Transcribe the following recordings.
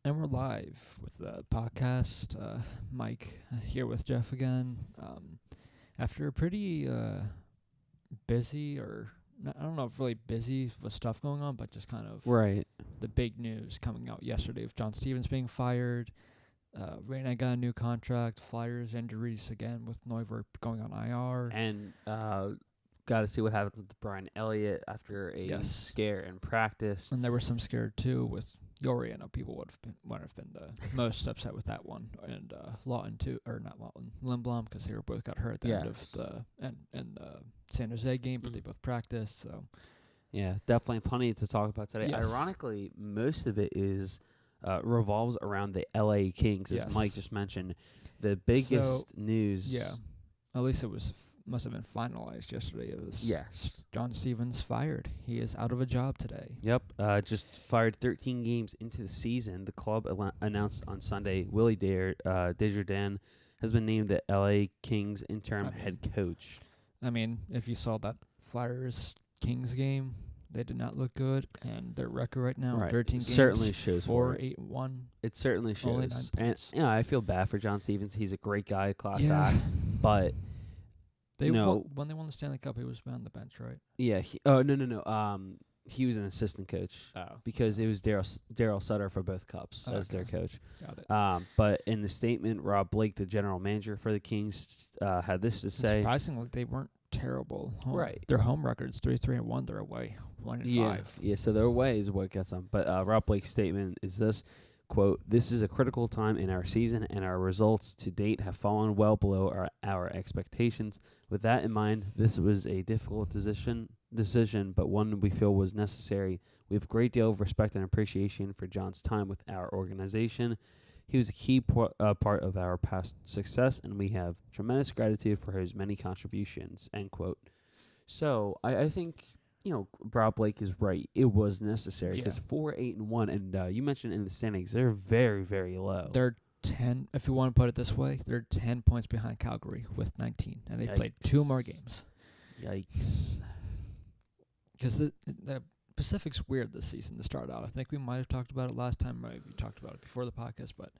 And we're live with the podcast. Mike here with Jeff again. After a pretty busy, I don't know if really busy with stuff going on, but just kind of Right. the big news coming out yesterday of John Stevens being fired. Rinne got a new contract. Flyers injuries again with Neuvirth going on IR. And got to see what happens with Brian Elliott after a scare in practice. And there were some scared too with Yori. I know people would have been the most upset with that one, and Lawton too, or not Lawton, Lindblom, because they both got hurt at the end of the San Jose game, but they both practiced. So yeah, definitely plenty to talk about today. Yes. Ironically, most of it is revolves around the LA Kings, as Mike just mentioned. The biggest news. Yeah, at least it must have been finalized yesterday. It was John Stevens fired. He is out of a job today. Yep, just fired 13 games into the season. The club announced on Sunday Willie Desjardins has been named the LA Kings interim head coach. I mean, if you saw that Flyers Kings game, they did not look good, and their record right now, 13 games, certainly shows 4-8-1. It certainly shows. Only 9 points. And I feel bad for John Stevens. He's a great guy, class act, but. When they won the Stanley Cup, he was on the bench, right? Yeah. No. He was an assistant coach because it was Daryl Sutter for both cups as their coach. Got it. But in the statement, Rob Blake, the general manager for the Kings, had this to say. Surprisingly, they weren't terrible. Right. Their home record's 3-3-1. They're away 1-5. Yeah. So their away is what gets them. But Rob Blake's statement is this. Quote, "This is a critical time in our season, and our results to date have fallen well below our expectations. With that in mind, this was a difficult decision, but one we feel was necessary. We have a great deal of respect and appreciation for John's time with our organization. He was a key part of our past success, and we have tremendous gratitude for his many contributions." End quote. So I think... Rob Blake is right. It was necessary because 4-8-1, and you mentioned in the standings they're very, very low. They're 10. If you want to put it this way, they're 10 points behind Calgary with 19, and they played 2 more games. Yikes! Because the Pacific's weird this season to start out. I think we might have talked about it last time. Maybe we talked about it before the podcast, but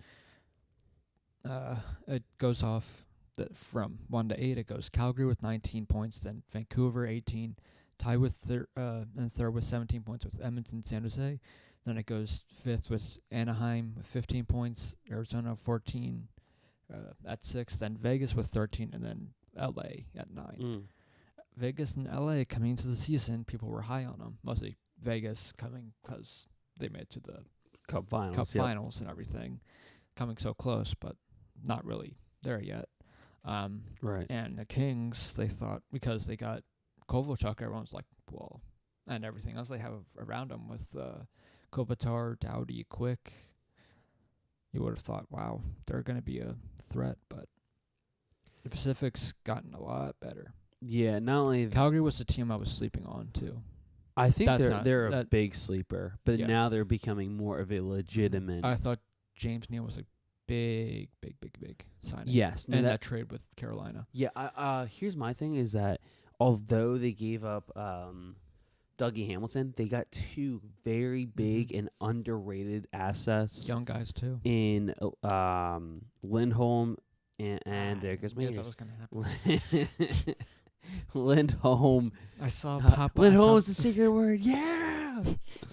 it goes off from 1 to 8. It goes Calgary with 19 points, then Vancouver 18. Tied with third with 17 points with Edmonton, San Jose. Then it goes 5th with Anaheim with 15 points, Arizona 14 at 6, then Vegas with 13, and then LA at 9. Vegas and LA coming into the season, people were high on them. Mostly Vegas coming because they made it to the Cup finals and everything, coming so close, but not really there yet. Right. And the Kings, they thought because they got Kovalchuk, everyone's like, well, and everything else they have around them with Kopitar, Doughty, Quick. You would have thought, wow, they're going to be a threat, but the Pacific's gotten a lot better. Yeah, not only Calgary was the team I was sleeping on too. I think they're a big sleeper, but now they're becoming more of a legitimate. I thought James Neal was a big signing. Yes, and that trade with Carolina. Yeah. Here's my thing: is that although they gave up Dougie Hamilton, they got 2 very big and underrated assets. Young guys, too. In Lindholm and there goes me. Yeah, that was going to happen. Lindholm. I saw Papa. Lindholm's the secret word. Yeah!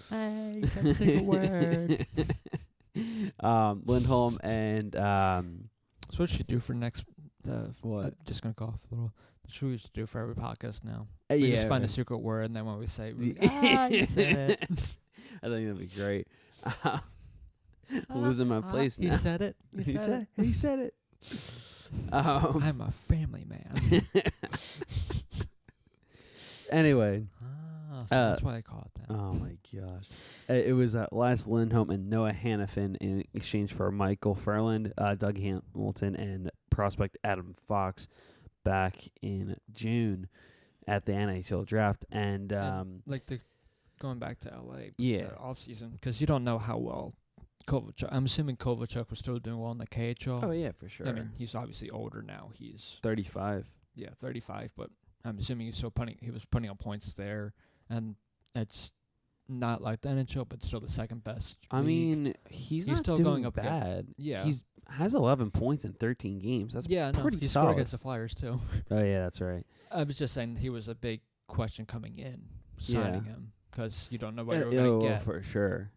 Hey, he said the secret word. Lindholm and... That's what you should do for next... what? I'm just going to go off a little... That's what we used to do for every podcast now. We just find a secret word, and then when we say, you said it. I think that'd be great. Losing my place now. He said it. He said it. I'm a family man. Anyway. So that's why I call it that. Oh, my gosh. It was Lance Lindholm and Noah Hannafin in exchange for Michael Ferland, Doug Hamilton, and prospect Adam Fox back in June at the NHL draft. And going back to LA, the offseason, because you don't know how well Kovalchuk. I'm assuming Kovalchuk was still doing well in the KHL. Oh, yeah, for sure. I mean, he's obviously older now. He's 35. Yeah, 35, but I'm assuming he was putting on points there, and it's not like the NHL, but still the second best. I league. mean, he's not still doing going up bad. Yeah. He's has 11 points in 13 games. That's pretty he solid. scored against the Flyers too. Oh yeah, that's right. I was just saying he was a big question coming in, signing him, because you don't know what you're Yeah, going to get. for sure.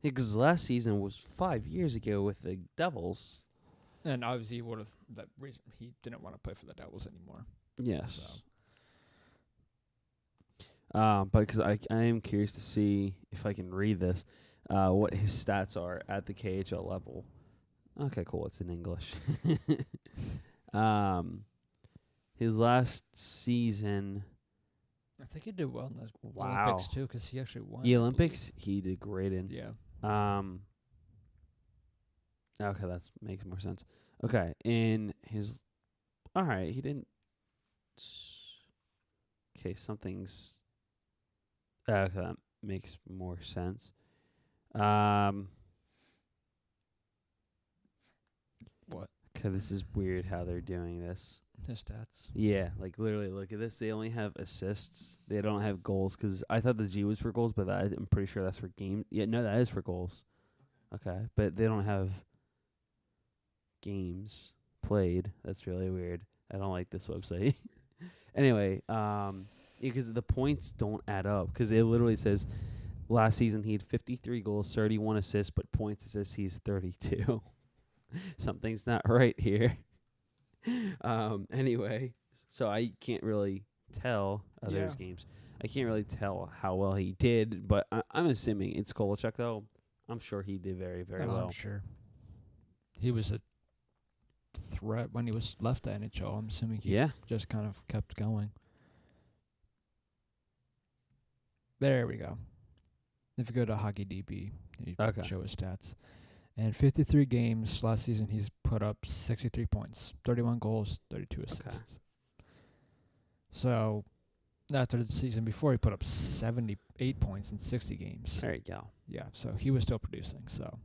Because last season was 5 years ago with the Devils. And obviously he would have that reason he didn't want to play for the Devils anymore. Yes. But because I am curious to see if I can read this, what his stats are at the KHL level. Okay, cool. It's in English. His last season. I think he did well in the Wow. Olympics too, because he actually won. The Olympics, he did great in. Yeah. Okay, that makes more sense. Okay, in his. All right, he didn't. Okay, something's. Okay, that makes more sense. What? Okay, this is weird how they're doing this. His stats. Yeah, like literally, look at this. They only have assists. They don't have goals because I thought the G was for goals, but I'm pretty sure that's for games. Yeah, no, that is for goals. Okay, but they don't have games played. That's really weird. I don't like this website. Anyway, because the points don't add up because it literally says last season he had 53 goals, 31 assists, but points it says he's 32. Something's not right here. Anyway, so I can't really tell others' games. I can't really tell how well he did, but I'm assuming it's Kolachuk, though. I'm sure he did very, very well. I'm sure. He was a threat when he was left the NHL. I'm assuming he just kind of kept going. There we go. If you go to HockeyDB, you can show his stats. And 53 games last season, he's put up 63 points, 31 goals, 32 assists. Okay. So after the season before, he put up 78 points in 60 games. There you go. Yeah, so he was still producing. So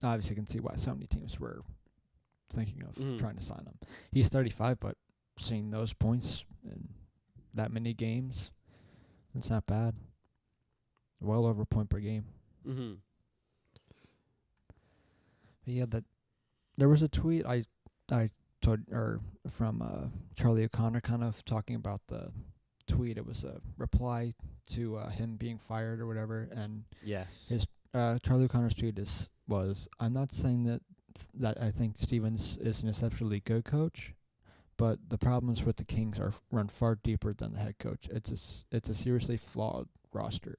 obviously you can see why so many teams were thinking of trying to sign him. He's 35, but seeing those points in that many games, it's not bad. Well over a point per game. Mm-hmm. Yeah, there was a tweet I told from Charlie O'Connor, kind of talking about the tweet. It was a reply to him being fired or whatever, and his Charlie O'Connor's tweet was I'm not saying that I think Stevens is an exceptionally good coach, but the problems with the Kings run far deeper than the head coach. It's a seriously flawed roster.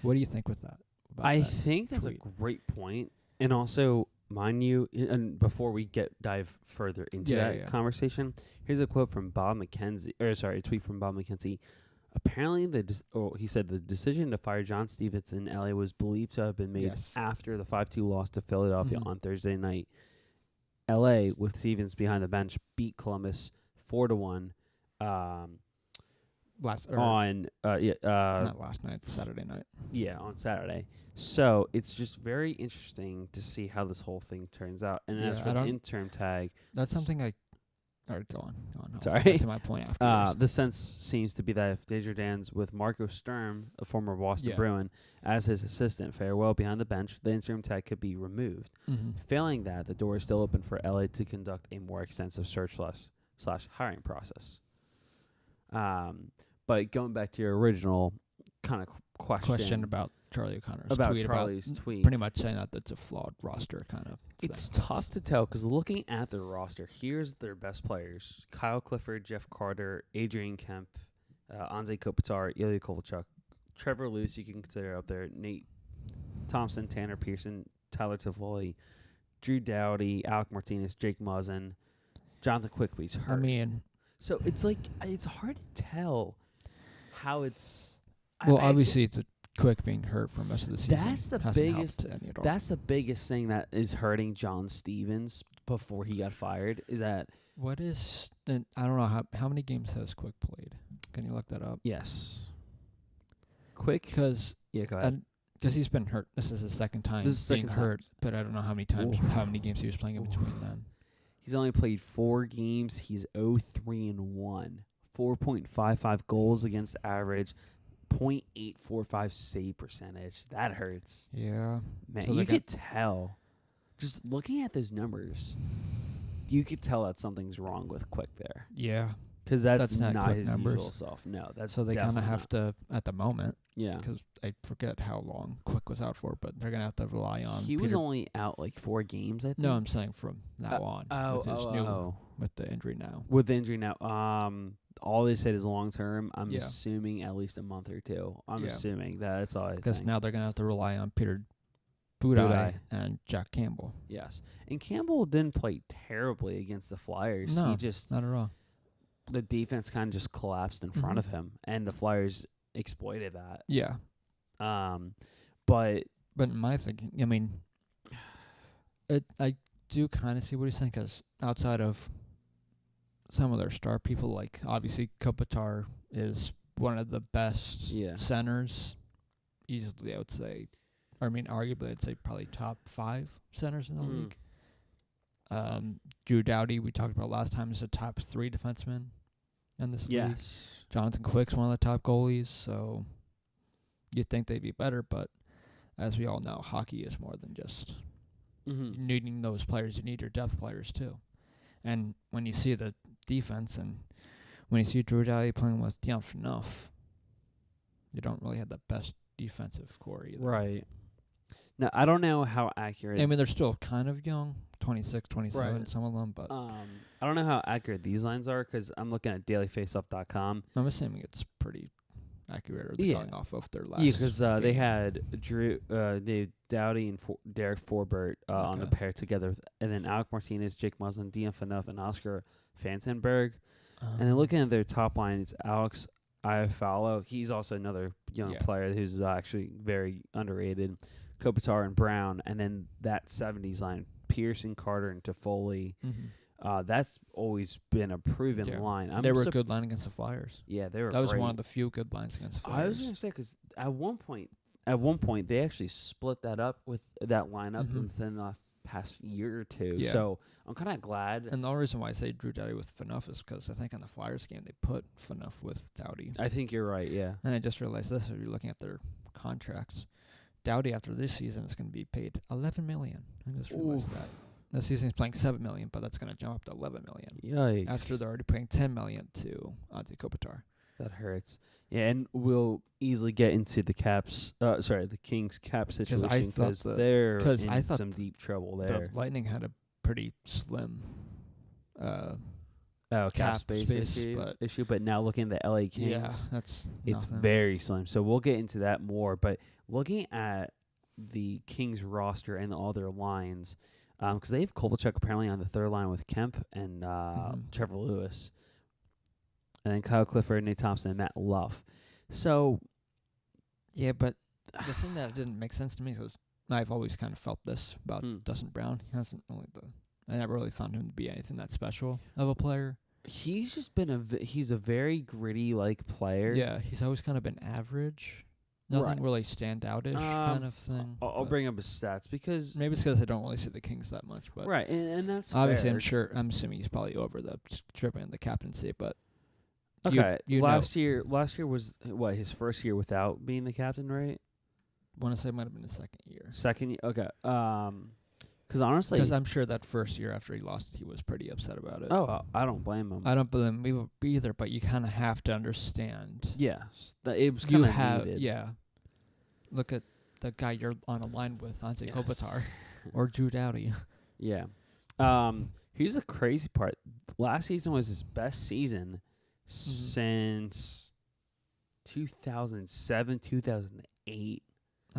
What do you think with that? I think that's a great point, and also. Mind you, and before we dive further into that conversation, here's a quote from Bob McKenzie, a tweet from Bob McKenzie. Apparently, he said the decision to fire John Stevens in LA was believed to have been made after the 5-2 loss to Philadelphia on Thursday night. LA, with Stevens behind the bench, beat Columbus 4-1. Not last night, Saturday night. Yeah, on Saturday. So it's just very interesting to see how this whole thing turns out. And as for the interim tag, that's something I. All right, go on. Sorry. I'll get to my point afterwards. The sense seems to be that if Desjardins with Marco Sturm, a former Boston Bruin, as his assistant, fare well behind the bench, the interim tag could be removed. Mm-hmm. Failing that, the door is still open for LA to conduct a more extensive search / hiring process. But going back to your original kind of question about Charlie O'Connor's tweet. Pretty much saying that that's a flawed roster kind of It's tough to tell because looking at their roster, here's their best players. Kyle Clifford, Jeff Carter, Adrian Kemp, Anze Kopitar, Ilya Kovalchuk, Trevor Lutz, you can consider up there, Nate Thompson, Tanner Pearson, Tyler Toffoli, Drew Doughty, Alec Martinez, Jake Muzzin, Jonathan Quickly's hurt. I mean... So it's like, it's hard to tell how it's... obviously it's Quick being hurt for most of the season. That's the biggest thing that is hurting John Stevens before he got fired. Is that I don't know how many games has Quick played? Can you look that up? Yes. Quick, go ahead. Because he's been hurt. This is his second time being hurt, but I don't know how many games he was playing in between then. He's only played 4 games. He's 0-3-1, 4.55 goals against average. .845 save percentage. That hurts. Yeah. Man, So you they could tell. Just looking at those numbers, you could tell that something's wrong with Quick there. Yeah. Because that's That's not not Quick his numbers. usual self. No, that's So they kind of definitely have not. to, at the moment, Yeah. because I forget how long Quick was out for, but they're going to have to rely on He was Peter. only out like 4 games, I think. No, I'm saying from now on. With the injury now. With the injury now. All they said is long term. I'm Yeah. assuming at least a month or two. I'm Yeah. assuming that's all I Because think. now they're going to have to rely on Peter Budai and Jack Campbell. Yes. And Campbell didn't play terribly against the Flyers. No, He just not at all. the defense kind of just collapsed in front of him, and the Flyers exploited that. Yeah. But in my thinking, I mean, I do kind of see what he's saying, because outside of some of their star people, like obviously Kopitar is one of the best centers, easily I would say. I mean, arguably I'd say probably top 5 centers in the league. Drew Doughty, we talked about last time, is a top 3 defenseman in this league. Jonathan Quick's one of the top goalies, so you'd think they'd be better, but as we all know, hockey is more than just needing those players. You need your depth players too. And when you see the defense and when you see Drew Doughty playing with Dion Phaneuf, you don't really have the best defensive core either. Right. Now, I don't know how accurate... I mean, they're still kind of young, 26, 27, some of them, but... I don't know how accurate these lines are, because I'm looking at dailyfaceoff.com. I'm assuming it's pretty accurate, or they're going off of their last because they had Dave Doughty and Derek Forbert on the pair together, and then Alec Martinez, Jake Muslin, Dion Phaneuf, and Oscar Fantenberg. And then looking at their top line, it's Alex Iafallo. He's also another young player who's actually very underrated. Kopitar and Brown, and then that 70s line, Pearson, Carter, and Toffoli. That's always been a proven line. They were a good line against the Flyers. Yeah, they were. That was great. one of the few good lines against the Flyers. I was going to say, because at one point, they actually split that up with that lineup within the past year or two. Yeah. So I'm kind of glad. And the only reason why I say Drew Doughty with Phaneuf is because I think in the Flyers game they put Phaneuf with Doughty. I think you're right. Yeah. And I just realized this: if you're looking at their contracts, Doughty after this season is going to be paid $11 million. I just realized that. This season he's playing $7 million, but that's going to jump up to $11 million. Yikes! After they're already paying $10 million to Antti Kopitar. That hurts. Yeah, and we'll easily get into the the Kings cap situation, because they're in some deep trouble there. The Lightning had a pretty slim cap space issue, but now looking at the LA Kings, it's very slim. So we'll get into that more. But looking at the Kings roster and all their lines, because they have Kovalchuk apparently on the third line with Kemp and Trevor Lewis, and then Kyle Clifford, Nate Thompson, and Matt Luff. So, yeah, but the thing that didn't make sense to me was I've always kind of felt this about Dustin Brown. He hasn't really I never really found him to be anything that special of a player. He's just been he's a very gritty player. Yeah, he's always kind of been average. Nothing really stand out-ish kind of thing. I'll bring up his stats, because maybe it's because I don't really see the Kings that much. But right, and that's obviously fair. I'm assuming he's probably over the trip and the captaincy. But okay, last year was his first year without being the captain, right? I want to say it might have been his second year. Second year, okay. Because honestly, I'm sure that first year after he lost it, he was pretty upset about it. Oh, I don't blame him. I don't blame him either, but you kind of have to understand. Yes, that it was kind of needed. Yeah. Look at the guy you're on a line with, Antti Kopitar, or Drew Doughty. Yeah. Here's the crazy part. Last season was his best season since 2007, 2008.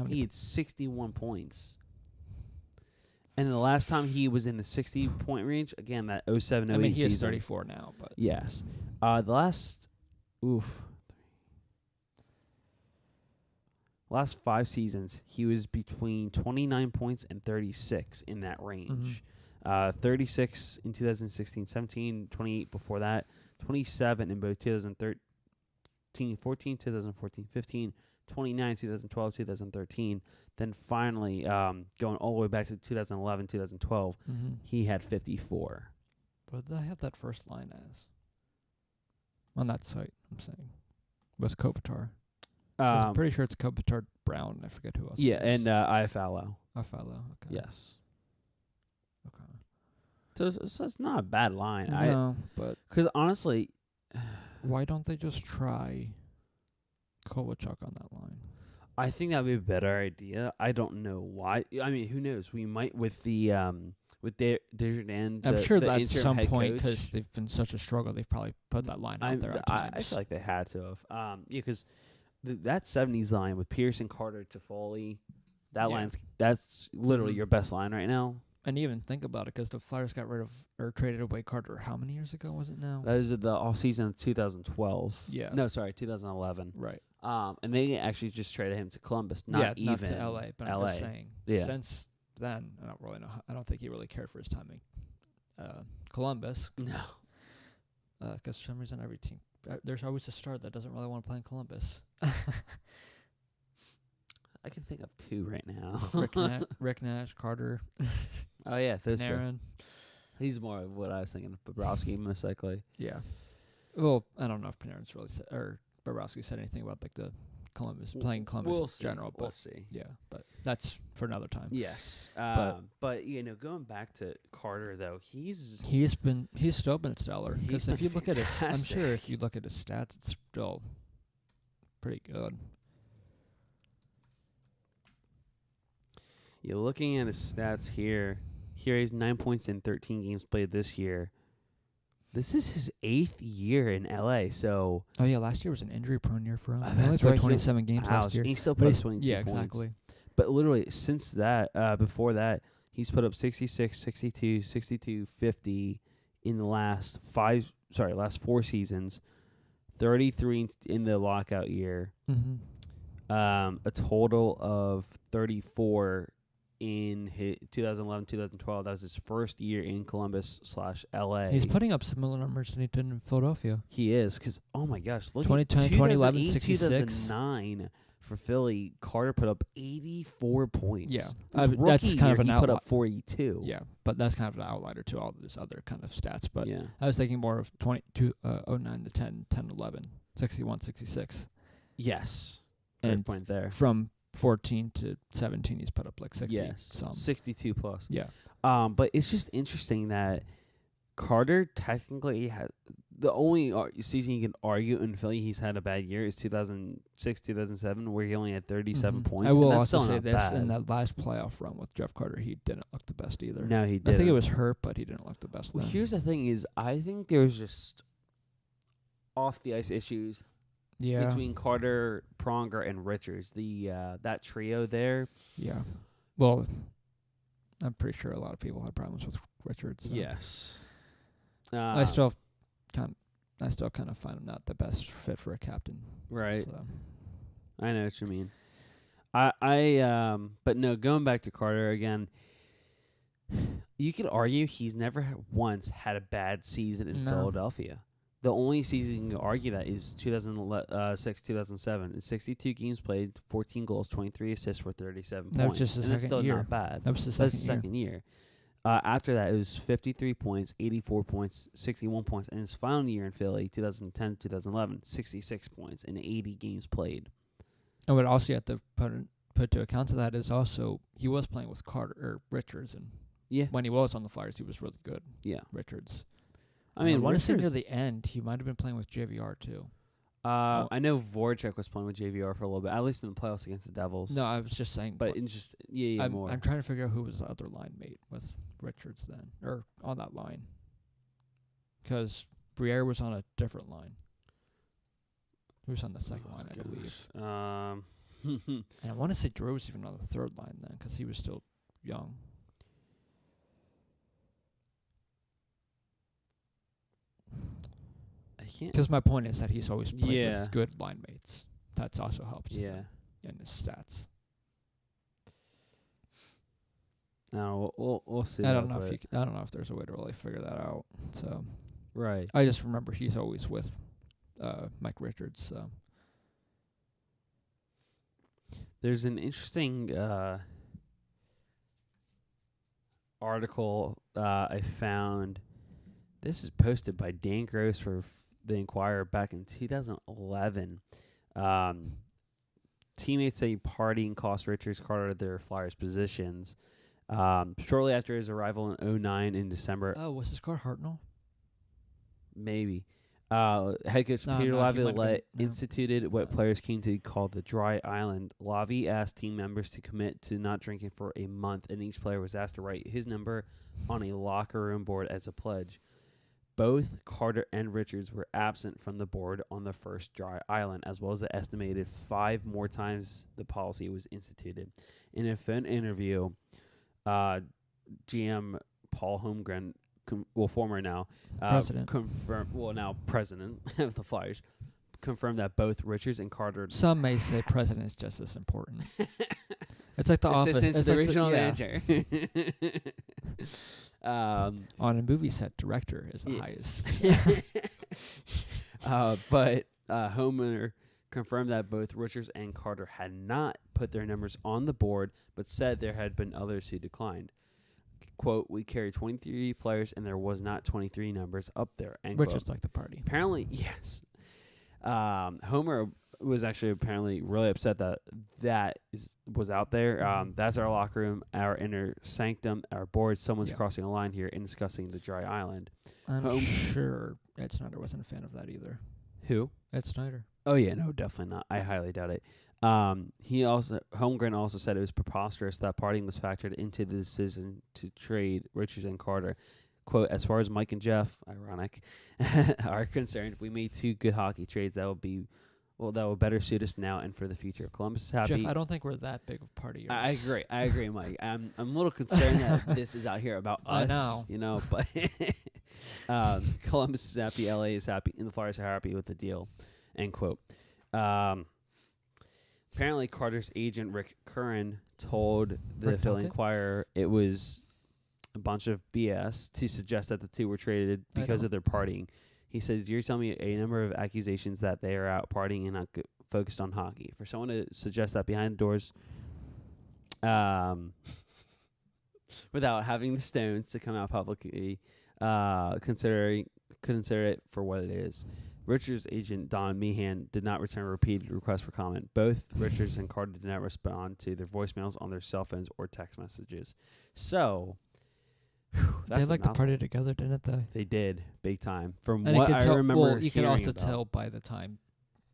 He had 61 points. And the last time he was in the 60-point range, again, that 07-08 season. I mean, he is 34 now, but... Yes. The last 5 seasons, he was between 29 points and 36 in that range. 36 in 2016-17, 28 before that, 27 in both 2013-14, 2014-15, 29 2012, 2013. Then finally, going all the way back to 2011, 2012, he had 54. What did I have that first line as? On that site, I'm saying. Was Kopitar. I'm pretty sure it's Kopitar Brown. I forget who else. Yeah, it is. and Iafallo. Afalo. Okay. Yes. Okay. So it's not a bad line. No, but Because honestly, why don't they just try Kovalchuk on that line? I think that would be a better idea. I don't know why. I mean, who knows? We might with the with Desjardins. I'm sure the that at interim some head point, coach, because they've been such a struggle, they've probably put that line out there at times. I feel like they had to have. Yeah, because that 70s line with Pearson, Carter, Toffoli, that's literally Mhm. your best line right now. And even think about it, because the Flyers got rid of or traded away Carter. How many years ago was it now? That was the off season of 2012. Yeah. No, sorry, 2011. Right. And they actually just traded him to Columbus, not even not to LA, but I'm just saying. Yeah. Since then, I don't really know. I don't think he really cared for his time in Columbus. No. Because for some reason, every team there's always a star that doesn't really want to play in Columbus. I can think of two right now. Rick Nash, Carter, Oh yeah, those two. Panarin. He's more of what I was thinking of Bobrovsky, most likely. Yeah. Well, I don't know if Panarin's really said or Bobrovsky said anything about like the Columbus playing Columbus We'll in see. general, but We'll see. yeah, but that's for another time. Yes, But- but you know, going back to Carter though, he's He's still been stellar. He's Because if been you look at his, I'm sure fantastic. if you look at his stats, it's still pretty good. you're looking at his stats here. Here he's 9 points in 13 games played this year. This is his 8th year in LA. So Oh yeah, last year was an injury-prone year for him. He only that's played right. 27 games last year. He still But put up he's 22 yeah, points. exactly. But literally since that, before that, he's put up 66, 62, 62, 50 in the last last 4 seasons. 33 in the lockout year. Mm-hmm. A total of 34 in 2011, 2012. That was his first year in Columbus/LA. He's putting up similar numbers than he did in Philadelphia. He is, because, oh my gosh, look 2010, at 2011, 2008, 66. 2009 for Philly. Carter put up 84 points. Yeah. His That's rookie kind of year, an he put outli- up 42. Yeah, but that's kind of an outlier to all of this other kind of stats. But yeah. I was thinking more of 09 to 10, 10, 11, 61, 66. Yes. And Good point there. From 14 to 17, he's put up like 60 Yes. some. 62 plus. Yeah. But it's just interesting that Carter technically had the only season you can argue in Philly he's had a bad year is 2006, 2007, where he only had 37 Mhm. points. I will and that's also still say not this: bad. in that last playoff run with Jeff Carter, he didn't look the best either. No, he I did. think it was hurt, but he didn't look the best. Well, then. here's the thing: is I think there's just off the ice issues Yeah. between Carter, Pronger, and Richards. The that trio there. Yeah. Well, I'm pretty sure a lot of people had problems with Richards. So. Yes. I still kind of find him not the best fit for a captain. right. So. I know what you mean. But no, going back to Carter again, you could argue he's never once had a bad season in No. Philadelphia. The only season you can argue that is 2006, 2007. It's 62 games played, 14 goals, 23 assists for 37 That was points. just his and that's second still year. not bad. That was the That's second his year. second year. After that, it was 53 points, 84 points, 61 points. And his final year in Philly, 2010, 2011, 66 points in 80 games played. And what also you have to put to account to that is also he was playing with Carter or Richards, and Yeah. when he was on the Flyers, he was really good. Yeah. Richards. I mean, I want to say near Richards- the end, he might have been playing with JVR too. I know Voracek was playing with JVR for a little bit, at least in the playoffs against the Devils. No, I was just saying. but in just I'm, more. I'm trying to figure out who was the other line mate with Richards then, or on that line. Because Briere was on a different line. He was on the second line, I believe. And I want to say Drew was even on the third line then, because he was still young. I can't. Because my point is that he's always played Yeah. with good line mates. That's also helped Yeah. in his stats. No, we'll see. I don't know if there's a way to really figure that out. So Right. I just remember he's always with Mike Richards. So There's an interesting article I found. This is posted by Dan Gross for the Inquirer back in 2011. teammates say partying cost Richards Carter their Flyers positions. Shortly after his arrival in 2009 in December, Oh, was his car Hartnell? maybe, head coach No, Peter no, he might have Laviolette been- no. instituted what No. players came to call the dry island. Lavi asked team members to commit to not drinking for a month, and each player was asked to write his number on a locker room board as a pledge. Both Carter and Richards were absent from the board on the first dry island, as well as the estimated 5 more times the policy was instituted. In a phone interview, GM Paul Holmgren, former now, President. now president of the Flyers, confirmed that both Richards and Carter. Some may say president is just as important. It's like the office. Assistant to It's the like regional yeah. manager. On a movie set, director is the Yeah. highest. But Homer confirmed that both Richards and Carter had not put their numbers on the board, but said there had been others who declined. Quote, "We carried 23 players, and there was not 23 numbers up there." End quote. Richards like the party. Apparently, yes. Homer was actually apparently really upset that was out there. That's our locker room, our inner sanctum, our board. Someone's Yeah. crossing a line here and discussing the dry island. I'm sure Ed Snyder wasn't a fan of that either. Who? Ed Snyder. Oh yeah, no, definitely not. I highly doubt it. Holmgren also said it was preposterous that partying was factored into the decision to trade Richards and Carter. Quote, "As far as Mike and Jeff, ironic, are concerned, we made 2 good hockey trades that will better suit us now and for the future. Columbus is happy." Jeff, I don't think we're that big of partiers. I agree, Mike. I'm a little concerned that this is out here about us. I know. But Columbus is happy, LA is happy, and the Flyers are happy with the deal. End quote. Apparently, Carter's agent Rick Curran told the Rick Philly Tocchet? Inquirer it was a bunch of BS to suggest that the two were traded because of their partying. He says, "You're telling me a number of accusations that they are out partying and not focused on hockey. For someone to suggest that behind the doors, without having the stones to come out publicly, consider it for what it is." Richards' agent, Don Meehan, did not return repeated requests for comment. Both Richards and Carter did not respond to their voicemails on their cell phones or text messages. So, that's They liked to party together, didn't they? They did, big time. From And what you could I tell, remember well, you could hearing also about. tell by the time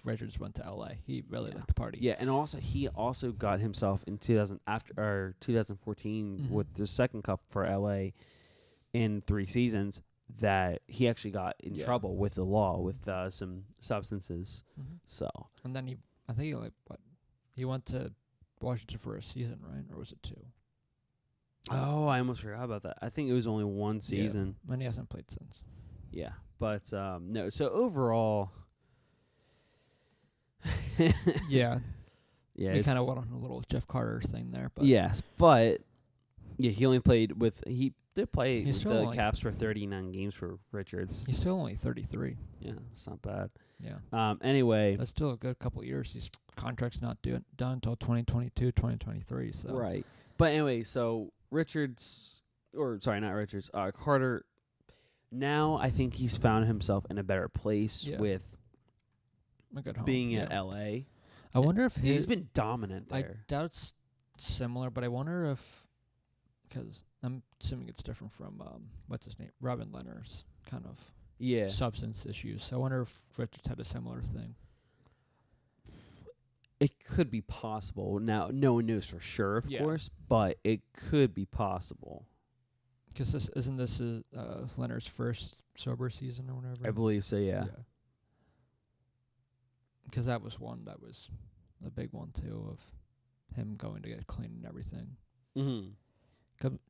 Richards went to LA, he really liked to party. Yeah, and also he also got himself in 2014 with the second cup for LA in 3 seasons. That he actually got in trouble with the law with some substances. So, and then I think he went to Washington for a season, right? Or was it 2? oh, I almost forgot about that. I think it was only 1 season. Yeah. And he hasn't played since. Yeah, but no. So overall, Yeah. yeah, We kind of went on a little Jeff Carter thing there, but yes, but yeah, he only played with he did play He's with still the only Caps for 39 games for Richards. he's still only 33. Yeah, it's not bad. Yeah. Anyway, That's still a good couple of years. His contract's not done until 2022, 2023. So right. But anyway, so not Richards, Carter, now I think he's found himself in a better place with a good home. being at LA. I wonder if He's been dominant I there. doubt it's similar, but I wonder if, because I'm assuming it's different from what's his name, Robin Leonard's kind of Yeah. substance issues. So I wonder if Richards had a similar thing. It could be possible. Now, no one knows for sure, of course, but it could be possible. Because isn't this Leonard's first sober season or whatever? I believe so, yeah. Because that was one that was a big one, too, of him going to get clean and everything. Mm-hmm.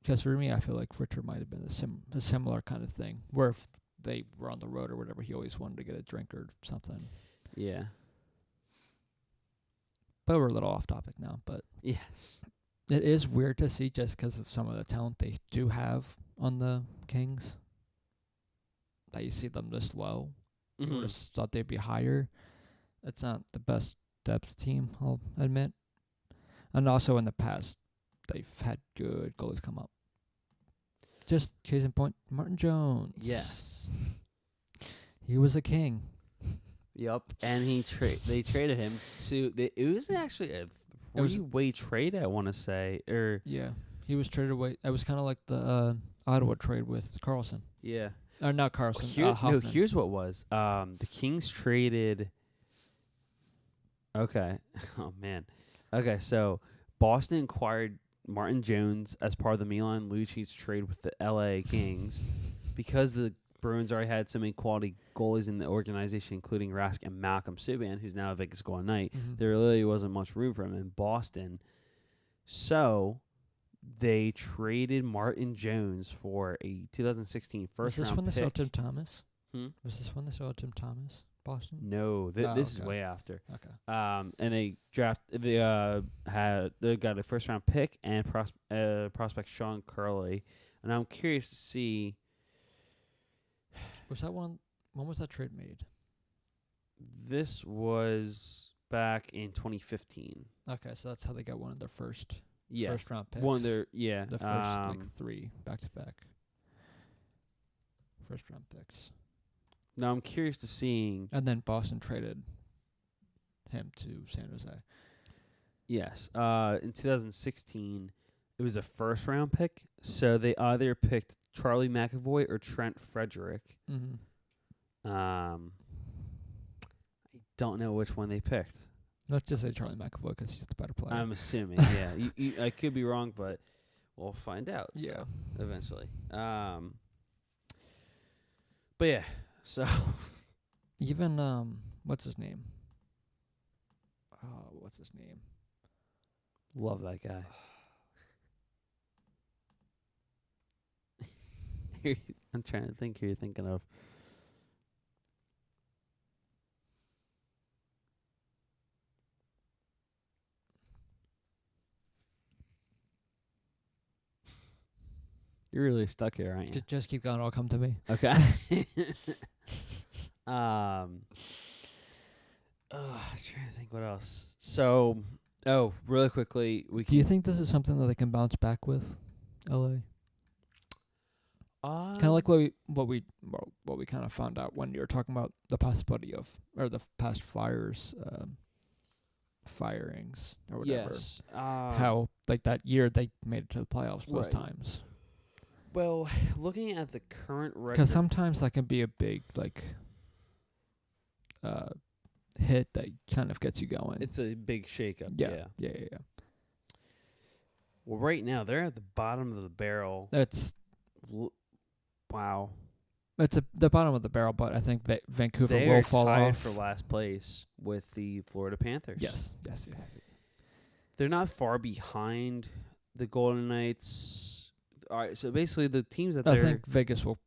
Because for me, I feel like Richard might have been a similar kind of thing, where if they were on the road or whatever, he always wanted to get a drink or something. Yeah. But we're a little off topic now, but yes, it is weird to see just because of some of the talent they do have on the Kings, that you see them this low. You would have thought they'd be higher. It's not the best depth team, I'll admit. And also in the past, they've had good goalies come up. Just case in point, Martin Jones. Yes. He was a king. Yep. And they traded him to. It was actually a It was- three-way trade, I want to say. Or Yeah, he was traded away. It was kind of like the Ottawa trade with Carlson. yeah. Or not Carlson. No, Hoffman. here's what was. The Kings traded. Okay. Oh man. Okay, so Boston acquired Martin Jones as part of the Milan Lucic's trade with the LA Kings because the Bruins already had so many quality goalies in the organization, including Rask and Malcolm Subban, who's now a Vegas Golden Knight. Mhm. There really wasn't much room for him in Boston. So they traded Martin Jones for a 2016 Was this first-round when they saw pick. Tim Thomas? Hmm? Was this when they saw Tim Thomas? Boston? No, Oh, this is okay. way after. Okay. And they got a first-round pick and prospect Sean Curley. And I'm curious to see. Was that one? When was that trade made? This was back in 2015. Okay, so that's how they got one of their first Yeah, round picks. one of their the first 3 back to back. First round picks. Now I'm curious to seeing. And then Boston traded him to San Jose. Yes, in 2016, it was a first-round pick. So they either picked Charlie McAvoy or Trent Frederick. Mm-hmm. I don't know which one they picked. Let's just say Charlie McAvoy because he's the better player. I'm assuming, yeah. I could be wrong, but we'll find out. Yeah. So, eventually. But yeah, so Even what's his name? What's his name? love that guy. I'm trying to think who you're thinking of. You're really stuck here, aren't you? Just keep going. I'll come to me. Okay. I'm trying to think what else. So, really quickly, Do you think this is something that they can bounce back with, LA? Kind of like what we kind of found out when you were talking about the possibility of or the past Flyers firings or whatever. Yes. How like that year they made it to the playoffs both Right. times. Well, looking at the current record, Because sometimes that can be a big hit that kind of gets you going. it's a big shakeup. yeah. Well, right now they're at the bottom of the barrel. That's Wow. it's the bottom of the barrel, but I think Vancouver They will are fall tied off for last place with the Florida Panthers. Yes. They're not far behind the Golden Knights. All right, so basically the teams that I they're... think Vegas will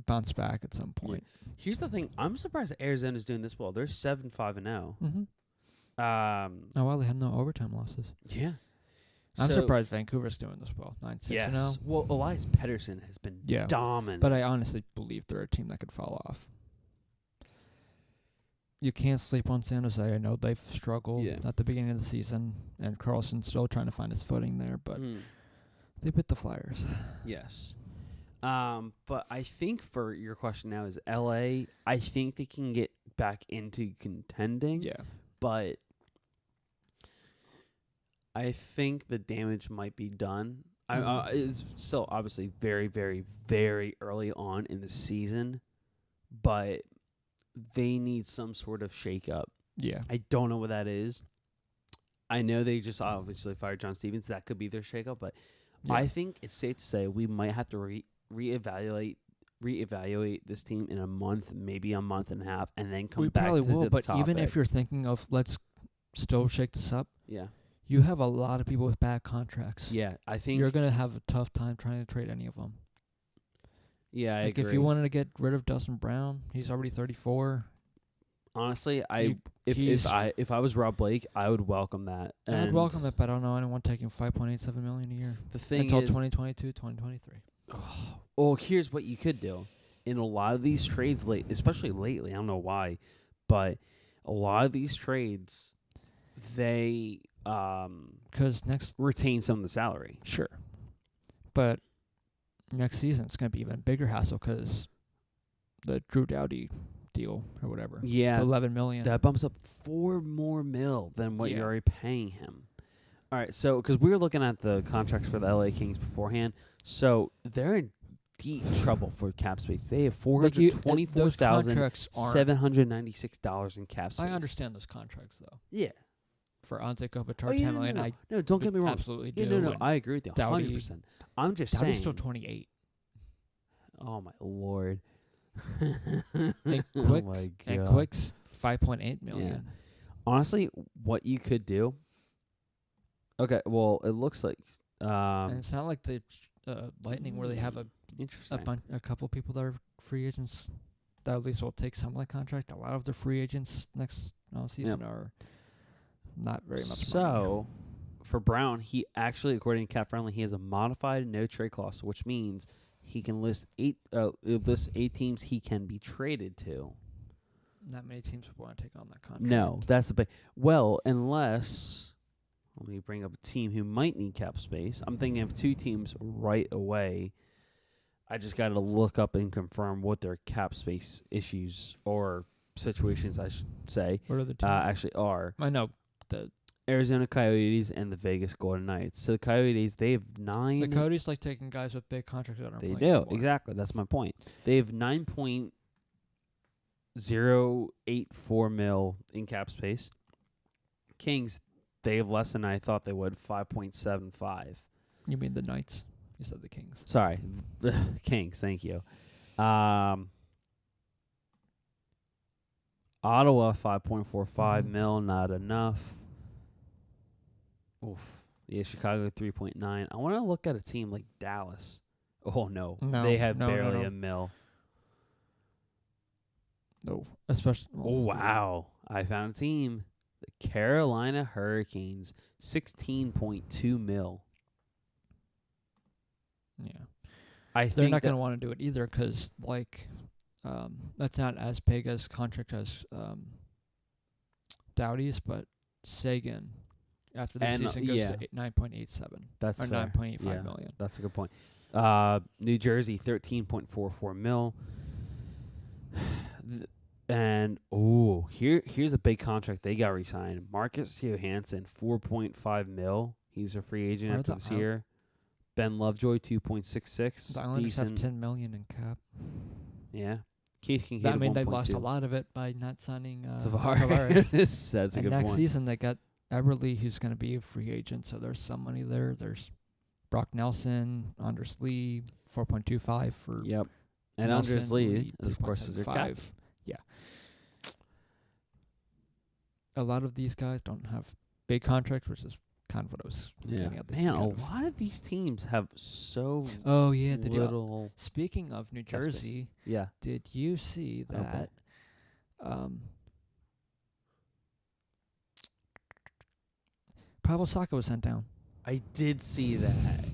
bounce back at some point. Here's the thing. I'm surprised that Arizona's doing this well. They're 7-5-0. Mm-hmm. Oh, Oh well, they had no overtime losses. yeah. I'm So- surprised Vancouver's doing this well. 9-6-0. Yes. Well, Elias Pettersson has been dominant. But I honestly believe they're a team that could fall off. You can't sleep on San Jose. I know they've struggled at the beginning of the season, and Carlson's still trying to find his footing there, but they beat the Flyers. Yes. But I think for your question now is LA, I think they can get back into contending. Yeah. But I think the damage might be done. It's still obviously very, very, very early on in the season, but they need some sort of shakeup. Yeah. I don't know what that is. I know they just obviously fired John Stevens. That could be their shakeup, but I think it's safe to say we might have to reevaluate this team in a month, maybe a month and a half, and then come back to the topic. We probably will, but even if you're thinking of let's still shake this up, you have a lot of people with bad contracts. Yeah, I think you're going to have a tough time trying to trade any of them. Yeah, I agree. If you wanted to get rid of Dustin Brown, he's already 34. Honestly, if I was Rob Blake, I would welcome that. I'd welcome it, but I don't know anyone taking $5.87 million a year. The thing until is 2022, 2023. Well, here's what you could do. In a lot of these trades especially lately, I don't know why, but a lot of these trades, they because retain some of the salary. Sure. But next season it's going to be even a bigger hassle because the Drew Doughty deal or whatever. Yeah, The $11 million. that bumps up $4 more than what Yeah. you're already paying him. All right, so because we were looking at the contracts for the LA Kings beforehand, so they're in deep trouble for cap space. They have $424,796 in cap space. I understand those contracts though. Yeah. For Ante Kopitar, Oh, yeah, $10 million. no, don't get me wrong. Absolutely do. Yeah, no, I agree with you 100%. I'm just saying. Doughty's still 28. Oh my lord. And Quick, oh my god. And Quick's $5.8 million. Yeah. Honestly, what you could do. Okay, well, it looks like. And it's not like the Lightning where they have a couple people that are free agents that at least will take some of that contract. A lot of the free agents next season are not very much money. So, for Brown, he actually, according to Cap Friendly, he has a modified no trade clause, which means he can list eight teams he can be traded to. Not many teams would want to take on that contract. No, that's the big. Well, unless. Let me bring up a team who might need cap space. I'm thinking of two teams right away. I just got to look up and confirm what their cap space issues or situations, I should say, What are the teams? actually are. I know the Arizona Coyotes and the Vegas Golden Knights. So the Coyotes, they have 9. The Coyotes like taking guys with big contracts that aren't They playing do, anymore. exactly. That's my point. They have $9.084 mil in cap space. Kings, they have less than I thought they would, 5.75. You mean the Knights? You said the Kings. Sorry, Kings. Thank you. Ottawa 5.45 mil, not enough. Oof. Yeah, Chicago 3.9. I want to look at a team like Dallas. Oh no, they have barely a mil. No, especially. Oh wow, I found a team. The Carolina Hurricanes, 16.2 mil. Yeah. They're not going to want to do it either because, that's not as big as contract as Doughty's, but Sagan, after the season, goes to 9.87. That's or fair. 9.85 million. That's a good point. New Jersey, 13.44 mil. And here's a big contract they got re-signed. Marcus Johansson, 4.5 mil. He's a free agent after this year. Ben Lovejoy, 2.66. The Islanders have $10 million in cap. Yeah. Keith Kincaid, I mean, they 1.2. lost a lot of it by not signing Tavares. That's a good point. Next season they got Eberle, who's going to be a free agent, so there's some money there. There's Brock Nelson, Anders Lee, 4.25 for. Yep. And Nelson, Anders Lee, of course, is their cap. Yeah. A lot of these guys don't have big contracts, which is kind of what I was getting at. Man, a lot of these teams have so little. Speaking of New Jersey, did you see that Pavel Saka was sent down? I did see that.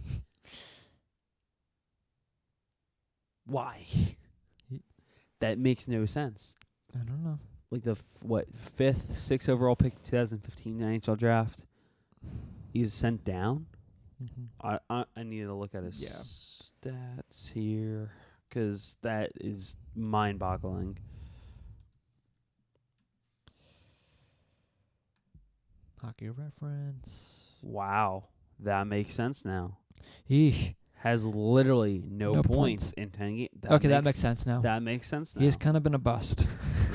Why? That makes no sense. I don't know. Like the 5th, 6th overall pick, 2015 NHL draft. He's sent down. Mm-hmm. I need to look at his stats here because that is mind-boggling. Hockey reference. Wow, that makes sense now. Eesh. Has literally no points in 10 games. That makes sense now. That makes sense now. He's kind of been a bust.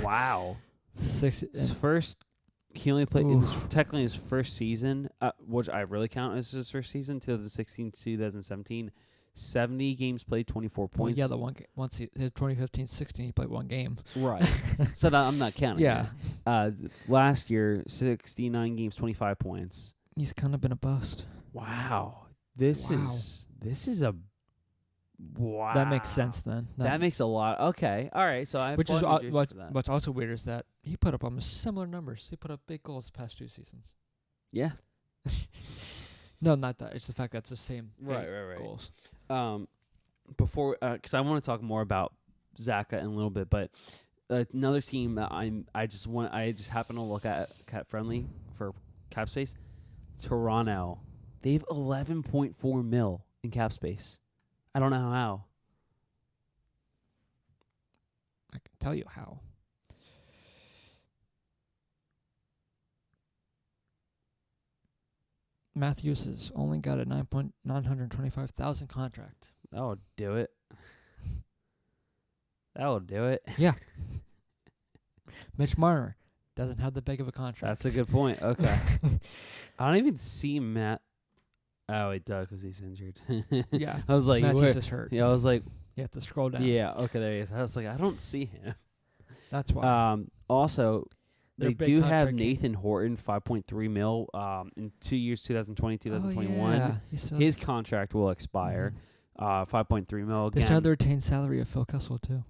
Wow. He only played technically his first season, which I really count as his first season, 2016 to 2017. 70 games played, 24 points. Well, yeah, the one once he hit 2015-16, he played one game. Right. So that I'm not counting. Yeah. Last year, 69 games, 25 points. He's kind of been a bust. Wow. This is a wow. That makes sense then. That makes a lot. Okay. All right. So what's also weird is that he put up almost similar numbers. He put up big goals the past 2 seasons. Yeah. No, not that. It's the fact that it's the same right. goals. Before, because I want to talk more about Zaka in a little bit, but another team that I just happen to look at cap friendly for cap space. Toronto, they have 11.4 mil in cap space. I don't know how. I can tell you how. Matthews has only got a 925,000 contract. That'll do it. That'll do it. Yeah. Mitch Marner doesn't have that big of a contract. That's a good point. Okay. I don't even see Matt. Oh, he does because he's injured. Yeah. I was like, Matthews is hurt. yeah, I was like, You have to scroll down. yeah, okay, there he is. I was like, I don't see him. That's why. Also, Their they big do have contract Nathan Horton, 5.3 mil, in 2 years, 2020, 2021. Oh, yeah. He still His has- contract will expire. 5.3 mil They again. still have the retained salary of Phil Kessel, too.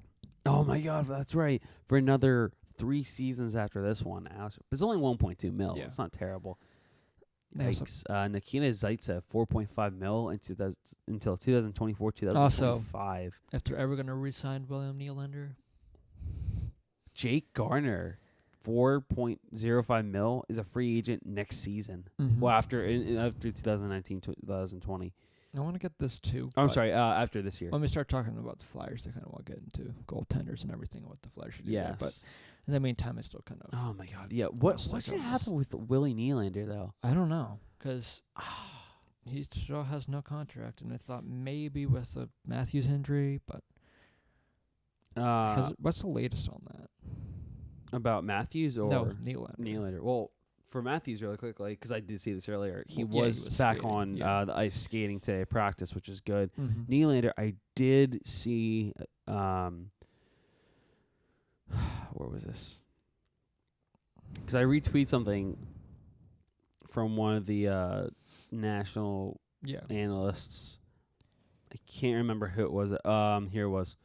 Oh my God, that's right. For another 3 seasons after this one, it's only 1.2 mil. Yeah. It's not terrible. They also- Yikes. Nikita Zaitsev, 4.5 mil until 2024, 2025. If they're ever going to re-sign William Nylander, Jake Garner, 4.05 mil, is a free agent next season. mm-hmm. Well, after 2019, 2020. I want to get this too. Oh, I'm but sorry, after this year. When we start talking about the Flyers, they kind of want to get into goaltenders and everything, what the Flyers should do there. Yes. But in the meantime, it's still kind of... Oh my God, yeah. Almost What's like going to almost- happen with Willie Nylander, though? I don't know, because he still has no contract, and I thought maybe with the Matthews injury, but what's the latest on that? About Matthews or No, Nylander. Nylander? Well, for Matthews, really quickly, because I did see this earlier, he Well, yeah, he was was back skating, on yeah. the ice skating today at practice, which is good. Mm-hmm. Nylander, I did see. Where was this? Because I retweeted something from one of the national Yeah. analysts. I can't remember who it was. Here it was.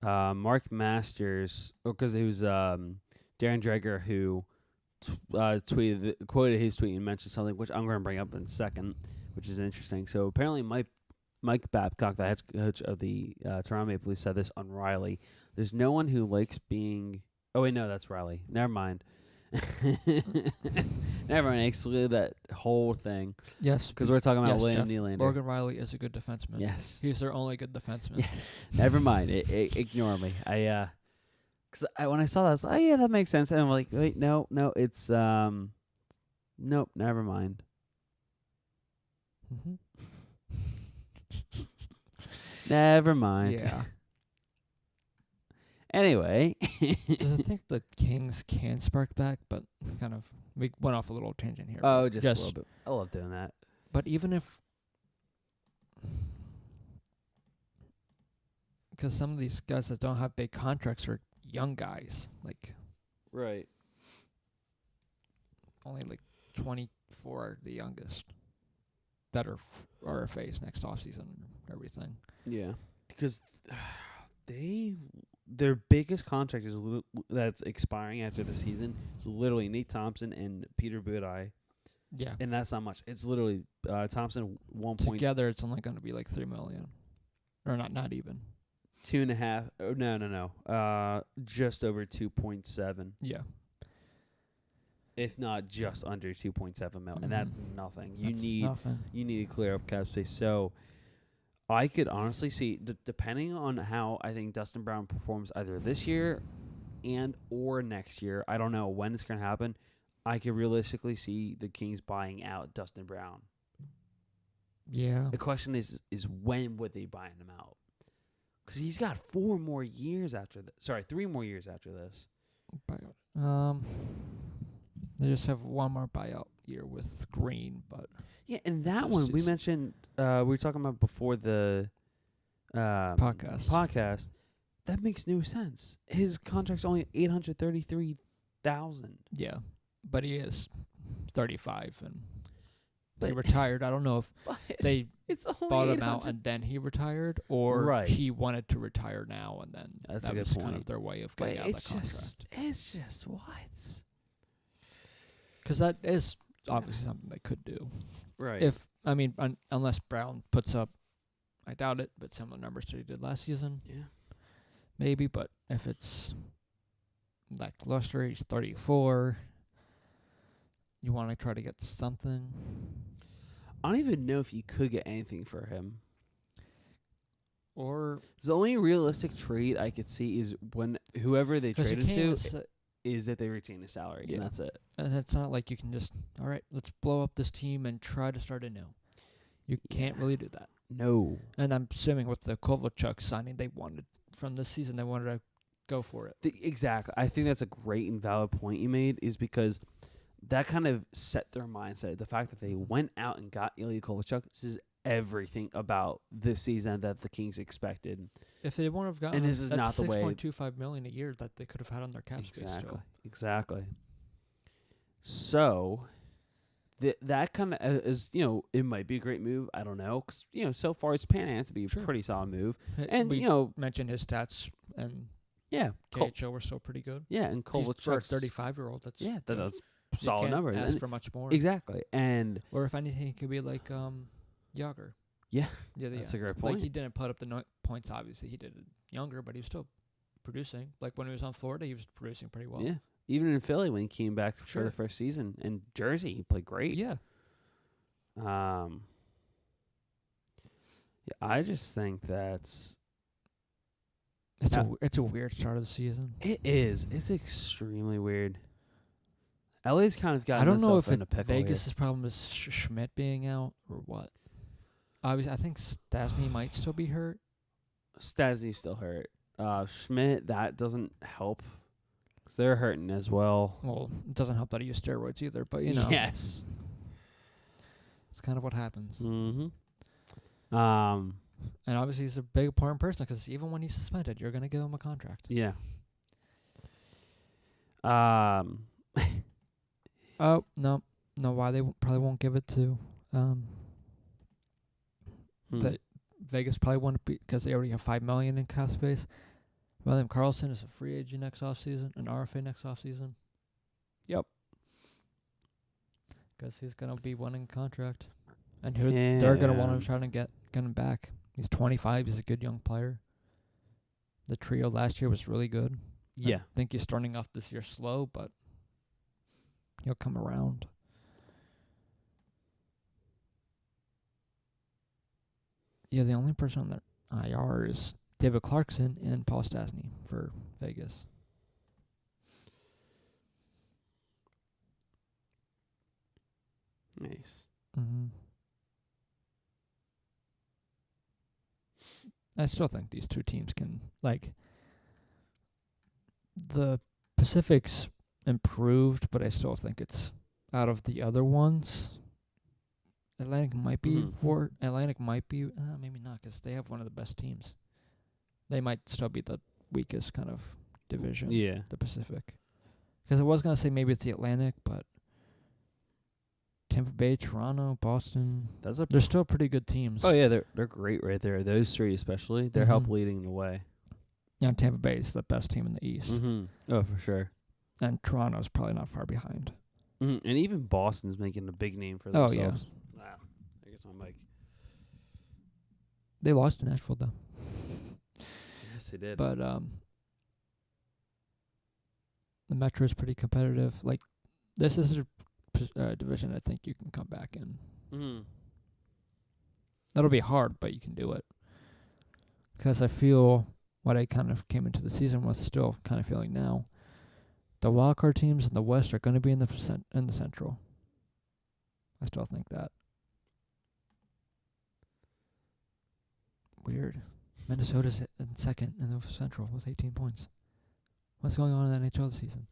Mark Masters, because it was Darren Dreger who quoted his tweet and mentioned something which I'm going to bring up in a second, which is interesting. So apparently Mike Babcock, the head coach of the Toronto Maple Leafs, said this on Riley. There's no one who likes being... Oh, wait, no, that's Riley. Never mind. Never mind. I excluded that whole thing. Yes. Because we're talking about yes, William Jeff, Nylander. Morgan Riley is a good defenseman. Yes. He's their only good defenseman. Yes. Never mind. Ignore me. Because when I saw that, I was like, oh, yeah, that makes sense. And I'm like, wait, no, it's, nope, never mind. Mm-hmm. Never mind. Yeah. Anyway. I think the Kings can spark back, but kind of, we went off a little tangent here. Oh, just yes. a little bit. I love doing that. But even if, because some of these guys that don't have big contracts are young guys, like Right. only like 24 are the youngest that are RFAs next offseason and everything. Yeah. Because their biggest contract is that's expiring after the season is literally Nate Thompson and Peter Budaj. Yeah. And that's not much. It's literally Thompson 1.2 Together, it's only going to be like $3 million. Or not even. and a half. Oh, no. Just over 2.7, Yeah. if not just under 2.7 mil, and that's nothing. That's nothing. You need to clear up cap space. So I could honestly see, depending on how I think Dustin Brown performs either this year and or next year, I don't know when it's going to happen, I could realistically see the Kings buying out Dustin Brown. Yeah. The question is when would they buy him out? Because he's got 4 more years after this. Sorry, 3 more years after this. Buyout. They just have one more buyout year with Green, but Yeah, and that one we mentioned, we were talking about before the podcast. That makes no sense. His contract's only $833,000. yeah. But he is 35 and he But- retired. I don't know if they It's only bought him 800. out and then he retired, or Right. he wanted to retire now and then That's that a good was kind point. of their way of But getting out of that contract. it's just what? Because that is obviously something they could do. Right. If unless Brown puts up, I doubt it, but similar numbers that he did last season, Yeah. maybe. But if it's lackluster, he's 34. You want to try to get something. I don't even know if you could get anything for him. Or The only realistic trade I could see is when whoever they because trade you him can't to. is that they retain his salary, Yeah. and that's it. And it's not like you can just, all right, let's blow up this team and try to start anew. You can't really do that. No. And I'm assuming with the Kovalchuk signing, they wanted from this season, they wanted to go for it. Exactly. I think that's a great and valid point you made, is because that kind of set their mindset. The fact that they went out and got Ilya Kovalchuk says everything about this season that the Kings expected. If they wouldn't have gotten, And this is not the way. $6.25 million a year that they could have had on their cap space still. Exactly. So that kind of is, it might be a great move. I don't know, 'cause, so far it's panning out to be a pretty solid move. And we mentioned his stats and KHL were still pretty good. Yeah, and Kovalchuk for a 35-year-old. That's that's solid can't number. Ask for much more. Exactly, and or if anything, it could be like Yager. Yeah, that's a great point. Like he didn't put up the points. Obviously, he did it younger, but he was still producing. Like when he was on Florida, he was producing pretty well. Yeah, even in Philly when he came back for the first season, and Jersey, he played great. Yeah. I just think that's it's a weird start of the season. It is. It's extremely weird. LA's kind of got. I don't know if Vegas' Vegas' problem is Schmidt being out or what. Obviously, I think Stasny might still be hurt. Stasny's still hurt. Schmidt, that doesn't help, 'cause they're hurting as well. Well, it doesn't help that he used steroids either, but you know. Yes. It's kind of what happens. Mm-hmm. And obviously he's a big important person because even when he's suspended, you're going to give him a contract. Yeah. Oh, no. Why they probably won't give it to that Vegas probably won't be because they already have $5 million in cap space. William Karlsson is a free agent next offseason, an RFA next offseason. Yep. Guess he's going to be winning a contract. And they're going to want to try to get him back. He's 25. He's a good young player. The trio last year was really good. Yeah. I think he's starting off this year slow, but he'll come around. Yeah, the only person on the IR is David Clarkson and Paul Stasny for Vegas. Nice. Mm-hmm. I still think these two teams can, like, the Pacific's improved, but I still think it's out of the other ones. Atlantic might be maybe not, because they have one of the best teams. They might still be the weakest kind of division. Yeah. The Pacific. Because I was going to say maybe it's the Atlantic, but Tampa Bay, Toronto, Boston. They're still pretty good teams. Oh yeah, they're great right there. Those three especially, they're help leading the way. Yeah, Tampa Bay is the best team in the East. Mm-hmm. Oh, for sure. And Toronto's probably not far behind. Mm-hmm. And even Boston's making a big name for themselves. Oh yeah. Wow. I guess my mic. They lost to Nashville though. Yes, they did. But the Metro is pretty competitive. Like this is a division I think you can come back in. Mm-hmm. That'll be hard, but you can do it. Because I feel what I kind of came into the season with, still kind of feeling now. The wildcard teams in the West are going to be in the Central. I still think that. Weird. Minnesota's in second in the Central with 18 points. What's going on in the NHL this season?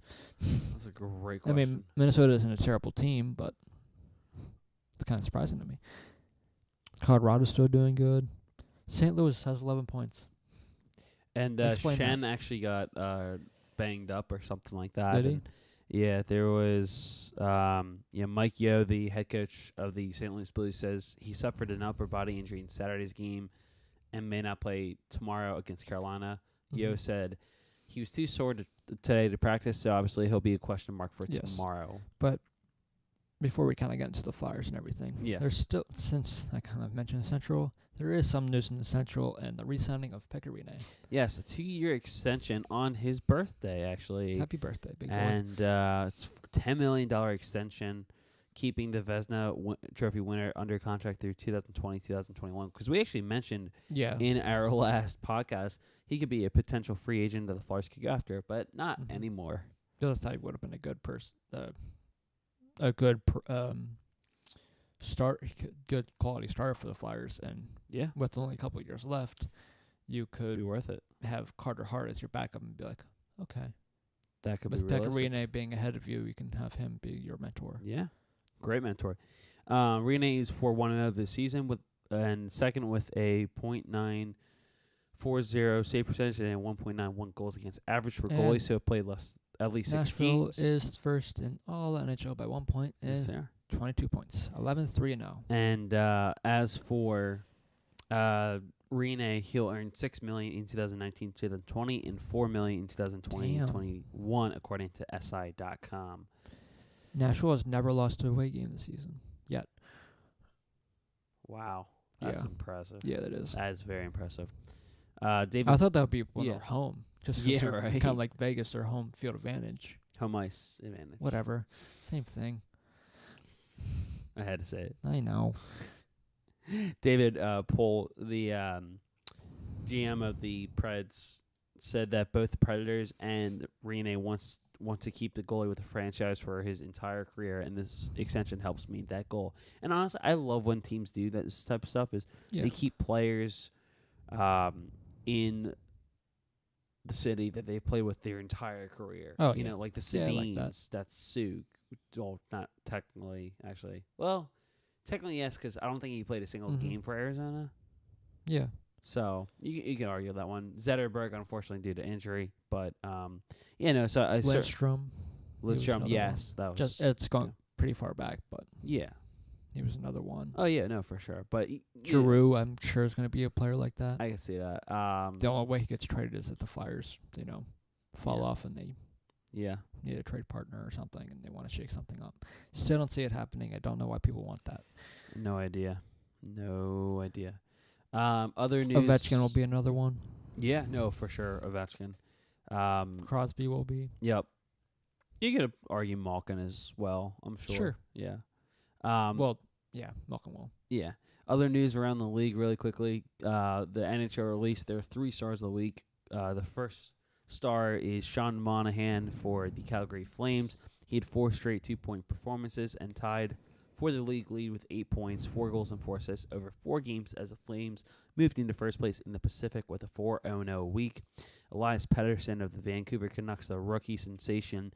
That's a great question. I mean, Minnesota isn't a terrible team, but it's kind of surprising to me. Colorado's still doing good. St. Louis has 11 points. And Shen actually got banged up or something like that. Did he? Yeah, there was Mike Yeo, the head coach of the St. Louis Blues, says he suffered an upper body injury in Saturday's game and may not play tomorrow against Carolina. Mm-hmm. Yeo said he was too sore today to practice, so obviously he'll be a question mark for tomorrow. But before we kind of get into the Flyers and everything, there's still, since I kind of mentioned the Central, there is some news in the Central and the re-signing of Pekka Rinne. Yes, a 2-year extension on his birthday, actually. Happy birthday, big boy. And it's a $10 million extension, keeping the Vezina Trophy winner under contract through 2020-2021. Because we actually mentioned in our last podcast he could be a potential free agent that the Flyers could go after, but not anymore. the other side would have been a good a good good quality starter for the Flyers, and Yeah, with only a couple of years left, you could be worth it. have Carter Hart as your backup and be like, okay, That could with be Pekka realistic. Rinne being ahead of you, you can have him be your mentor. Yeah, great mentor. Rinne is 4-1-0 this season and second with a .940 save percentage and a 1.91 goals against average for And goalies who have played at least 6 Nashville games. is first in all NHL by 1 point. Yes, Is they are. 22 points, 11-3-0. And as for Rinne, he'll earn $6 million in 2019-2020 and $4 million in 2020-21, according to SI.com. Nashville has never lost a away game this season yet. Wow, that's Yeah. impressive. Yeah, that is. That is very impressive. David, I thought that would be when Yeah. they're home. Just Yeah, kind right. of like Vegas, their home field advantage. home ice advantage. Whatever. Same thing. I had to say it. I know. David Pohl, the GM of the Preds, said that both the Predators and Rinne want to keep the goalie with the franchise for his entire career, and this extension helps meet that goal. And honestly, I love when teams do that this type of stuff. Is Yeah. they keep players in the city that they play with their entire career. Oh, you yeah. know, like the Yeah, I Sedins. like that. That's Suk. Well, not technically, actually. Well, technically yes, because I don't think he played a single Mhm. game for Arizona. Yeah. So you can argue that one. Zetterberg, unfortunately, due to injury, but yeah, no. So I Lidstrom. Lidstrom, another yes, that was Just it's gone yeah. pretty far back, but Yeah. he was another one. Oh yeah, no, for sure. But Giroux, I'm sure, is going to be a player like that. I can see that. The only way he gets traded is if the Flyers, fall Yeah. off and they Yeah. need a trade partner or something and they want to shake something up. Still don't see it happening. I don't know why people want that. No idea. Other news. Ovechkin will be another one. Yeah, no, for sure. Ovechkin. Crosby will be. Yep. You could argue Malkin as well, I'm sure. Sure. Yeah. Well, yeah, Malcolm will. Yeah. Other news around the league really quickly. The NHL released their 3 stars of the week. The first star is Sean Monahan for the Calgary Flames. He had 4 straight 2-point performances and tied for the league lead with 8 points, 4 goals, and 4 assists over 4 games as the Flames moved into first place in the Pacific with a 4-0 week. Elias Pettersson of the Vancouver Canucks, the rookie sensation,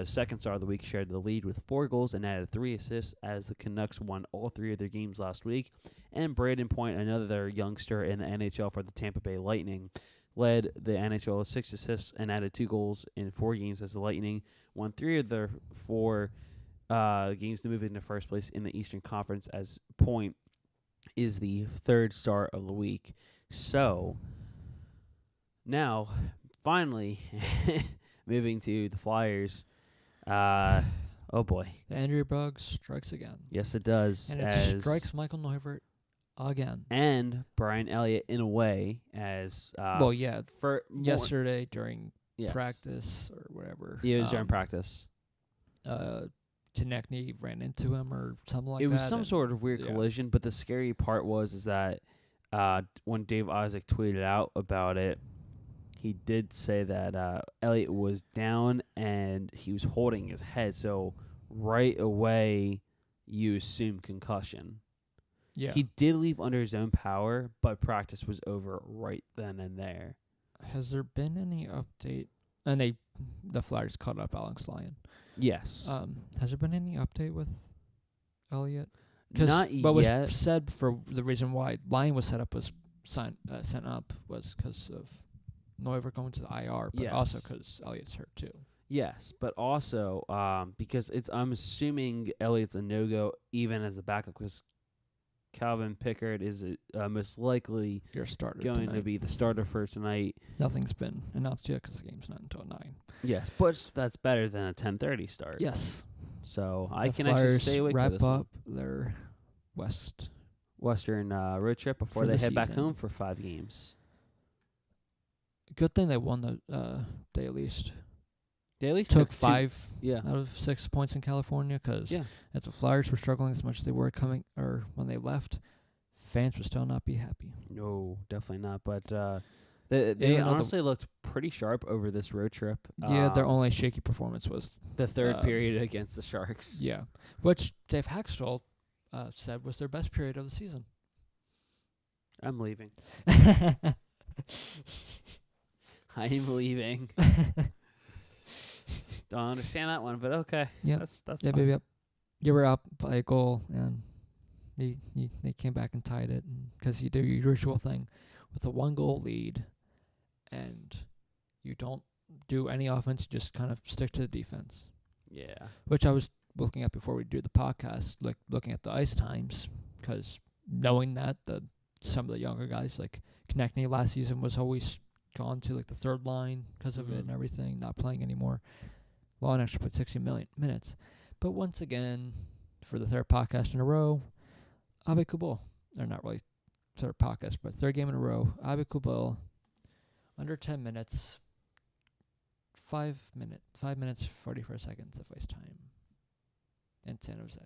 second star of the week, shared the lead with 4 goals and added 3 assists as the Canucks won all 3 of their games last week. And Braden Point, another youngster in the NHL for the Tampa Bay Lightning, led the NHL with 6 assists and added 2 goals in 4 games as the Lightning won 3 of their 4 games to move into first place in the Eastern Conference, as Point is the third star of the week. So, now, finally, moving to the Flyers. Oh boy. The Andrea Bug strikes again. Yes, it does. And it strikes Michael Neuvert again. And Brian Elliott in a way as for yesterday during practice or whatever. Yeah, it was during practice. Konechny ran into him or something like that. It was some sort of weird collision, but the scary part is that when Dave Isaac tweeted out about it, he did say that Elliott was down and he was holding his head, so right away you assume concussion. Yeah. He did leave under his own power, but practice was over right then and there. Has there been any update? And the Flyers caught up Alex Lyon. Yes. Has there been any update with Elliott? Not what yet. was said for the reason why Lyon was sent up was because of Neuvert going to the IR, but also because Elliott's hurt too. Yes, but also because I'm assuming Elliott's a no-go even as a backup because Calvin Pickard is most likely your starter going tonight. to be the starter for tonight. Nothing's been announced yet because the game's not until 9. Yes, but that's better than a 10:30 start. Yes. So the I can Flyers actually stay awake for wrap this up their Western road trip before for they the head back season. home for 5 games. Good thing they won the Daily East. They at least Took two- 5 Yeah. out of 6 points in California because Yeah. as the Flyers were struggling as much as they were when they left, fans would still not be happy. No, definitely not. But They Even though honestly looked pretty sharp over this road trip. their only shaky performance was the third period against the Sharks. Yeah, which Dave Haxtell said was their best period of the season. I'm leaving. I'm leaving. Don't understand that one, but okay. Yep. That's Yeah, fine. baby. Yep. You were up by a goal, and they came back and tied it, because you do your usual thing with a 1-goal lead, and you don't do any offense. You just kind of stick to the defense. Yeah. Which I was looking at before we do the podcast, like looking at the ice times, because knowing that some of the younger guys, like Konechny last season, was always gone to like the third line because of it and everything, not playing anymore. Law actually put 60 minutes. But once again, for the third podcast in a row, Abe Kubel, or not really third podcast, but third game in a row, Abe Kubel, under 10 minutes, 5 minutes, 44 seconds of ice time in San Jose.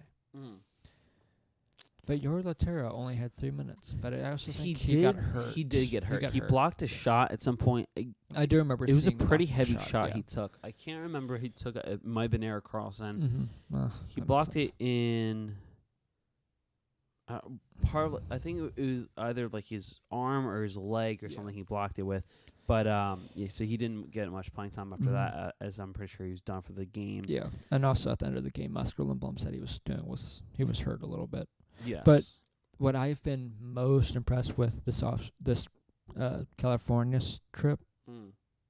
But Yori Laterra only had 3 minutes, but I also think he got hurt. He did get hurt. He hurt. blocked a shot at some point. I do remember it was a seeing pretty the heavy shot yeah. he took. I can't remember he took it might have been Eric Carlson. He that blocked makes it in part of, I think it was either like his arm or his leg or something he blocked it with. But so he didn't get much playing time after that, as I'm pretty sure he was done for the game. Yeah, and also at the end of the game, Oscar Lindblom said he was hurt a little bit. Yes. But what I've been most impressed with this California trip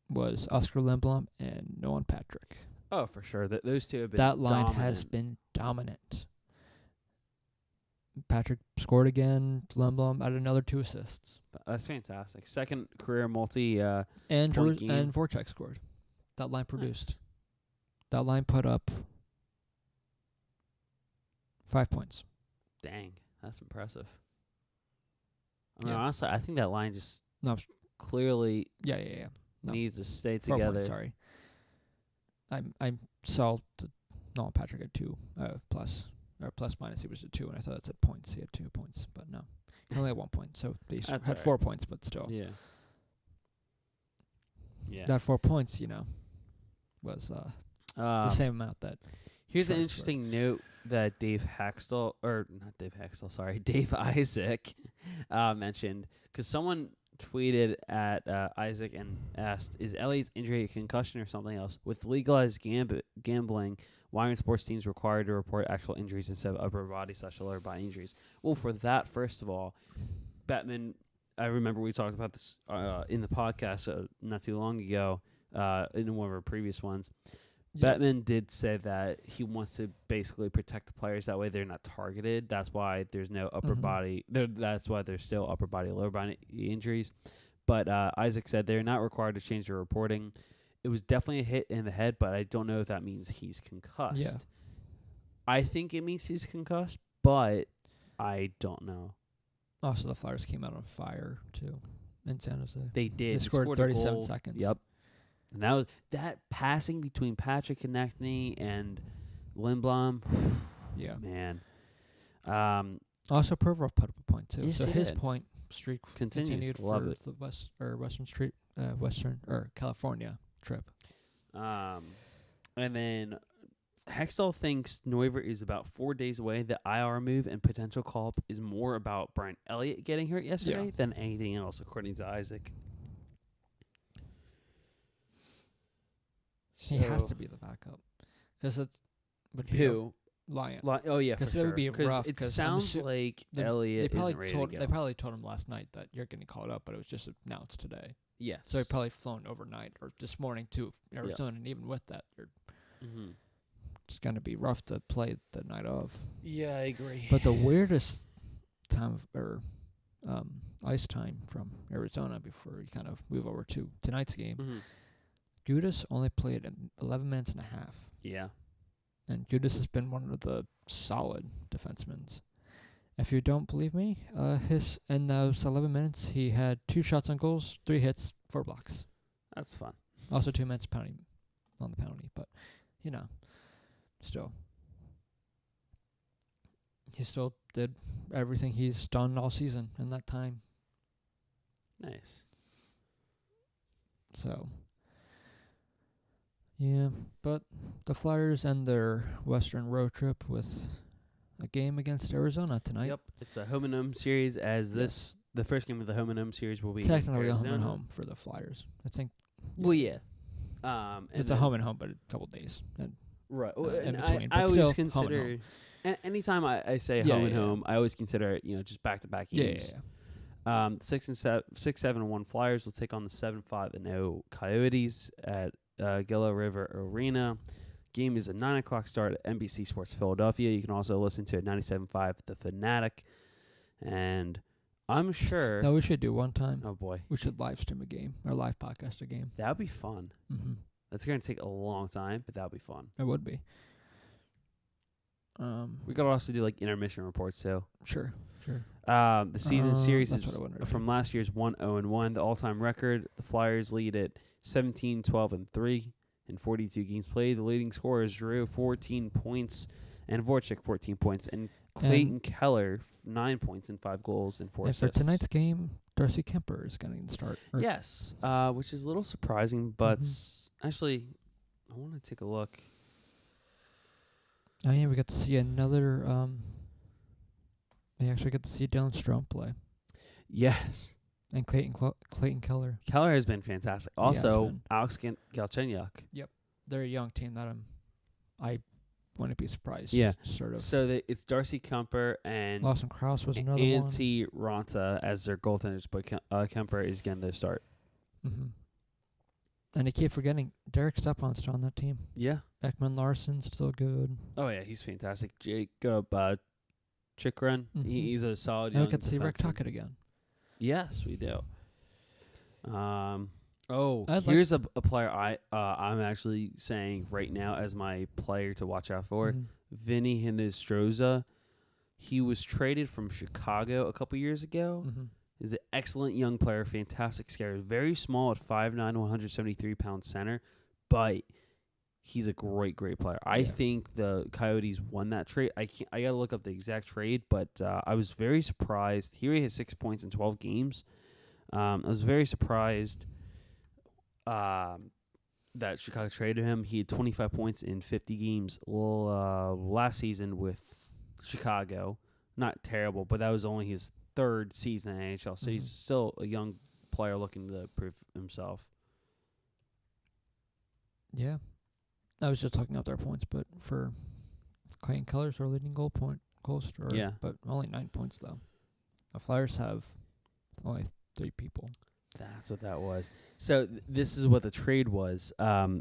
was Oscar Lindblom and Nolan Patrick. Oh, for sure. Those two have been That line dominant. has been dominant. Patrick scored again. Lindblom had another 2 assists. That's fantastic. Second career multi And Voracek scored. That line produced. Nice. That line put up 5 points. Dang, that's impressive. I mean, Yeah. honestly, I think that line just clearly Yeah. No. needs to stay 4 together. points, sorry. I saw Nolan Patrick at 2 plus minus. He was at 2, and I thought that said points. He had 2 points, but no, he only had 1 point. So they had 4 points, but still, Yeah. that 4 points, was the same amount that. Here's an interesting note that Dave Isaac mentioned, because someone tweeted at Isaac and asked, is Elliott's injury a concussion or something else? With legalized gambling, why aren't sports teams required to report actual injuries instead of upper body/lower body injuries? Well, for that, first of all, Bettman, I remember we talked about this in the podcast not too long ago, in one of our previous ones. Bettman did say that he wants to basically protect the players. That way they're not targeted. That's why there's no upper body. That's why there's still upper body, lower body injuries. But Isaac said they're not required to change their reporting. It was definitely a hit in the head, but I don't know if that means he's concussed. Yeah. I think it means he's concussed, but I don't know. Also, the Flyers came out on fire, too, in San Jose. They did. They scored 37 goal. seconds. Yep. And that passing between Patrick Konechny and Lindblom. Yeah. Man. Also, Provorov put up a point, too. Yes, so he his did. point streak continued Love for it. the California trip. And then Hextall thinks Neuver is about 4 days away. The IR move and potential call-up is more about Brian Elliott getting hurt yesterday than anything else, according to Isaac. He has to be the backup. Because it would be Who? Lyon. Oh, yeah, for Because sure. it would be rough. It sounds like they Elliott probably isn't ready to go. They probably told him last night that you're getting called up, but it was just announced today. Yes. So he probably flown overnight or this morning to Arizona, and even with that, it's going to be rough to play the night of. Yeah, I agree. But the weirdest time ice time from Arizona before you kind of move over to tonight's game, Gudas only played 11 minutes and a half. Yeah. And Gudas has been one of the solid defensemen. If you don't believe me, in those 11 minutes, he had 2 shots on goals, 3 hits, 4 blocks. That's fun. Also 2 minutes penalty on the penalty, but, still. He still did everything he's done all season in that time. Nice. So, yeah, but the Flyers end their Western road trip with a game against Arizona tonight. Yep, it's a home and home series. The first game of the home and home series will be technically a Arizona. home and home for the Flyers. I think. Well, yeah. It's a home and home, but a couple days. Right. In And between, I but still always consider anytime I say home and home, I always consider it, just back-to-back games. Yeah. 6-7-1 Flyers will take on the 7-5-0 Coyotes at Gila River Arena. Game is a 9:00 start at NBC Sports Philadelphia. You can also listen to it 97.5 The Fanatic. And I'm sure... No, we should do one time. Oh, boy. We should live stream a game or live podcast a game. That would be fun. Mm-hmm. That's going to take a long time, but that would be fun. It would be. We could also do, intermission reports, too. Sure. The season series that's is what I wanted to from do. last year's 1-0-1. The all-time record, the Flyers lead at 17-12-3 in 42 games played. The leading scorers Drew 14 points and Voracek 14 points, and Clayton Keller 9 points and 5 goals and 4 And for assists. tonight's game, Darcy Kemper is going to start. Yes, which is a little surprising, but actually, I want to take a look. Oh yeah, we got to see another. They actually got to see Dylan Strome play. Yes. And Clayton Keller. Keller has been fantastic. Also, been. Alex Galchenyuk. They're a young team that I wouldn't be surprised. Yeah. Sort of. So it's Darcy Kemper and Lawson Krause was another one. Antti Ranta as their goaltenders, but Kemper is getting their start. Mm-hmm. And I keep forgetting Derek Stepan's still on that team. Yeah. Ekman Larson's still good. Oh, yeah, he's fantastic. Jacob Chikrin, he's a solid And young we got to see Rick defenseman. Tuckett again. Yes, we do. I'd Here's a player I'm actually saying right now as my player to watch out for. Vinny Hinostroza. He was traded from Chicago a couple years ago. He's an excellent young player, fantastic skater. Very small at 5'9", 173-pound center, but he's a great player. I think the Coyotes won that trade. I gotta look up the exact trade, but I was very surprised. He already has 6 points in 12 games. I was very surprised that Chicago traded him. He had 25 points in 50 games last season with Chicago. Not terrible, but that was only his third season in the NHL, so he's still a young player looking to prove himself. Yeah. I was just looking up their points, but for Clayton Keller's our leading goal scorer. Yeah. But only 9 points, though. The Flyers have only 3 people. That's what that was. So this is what the trade was.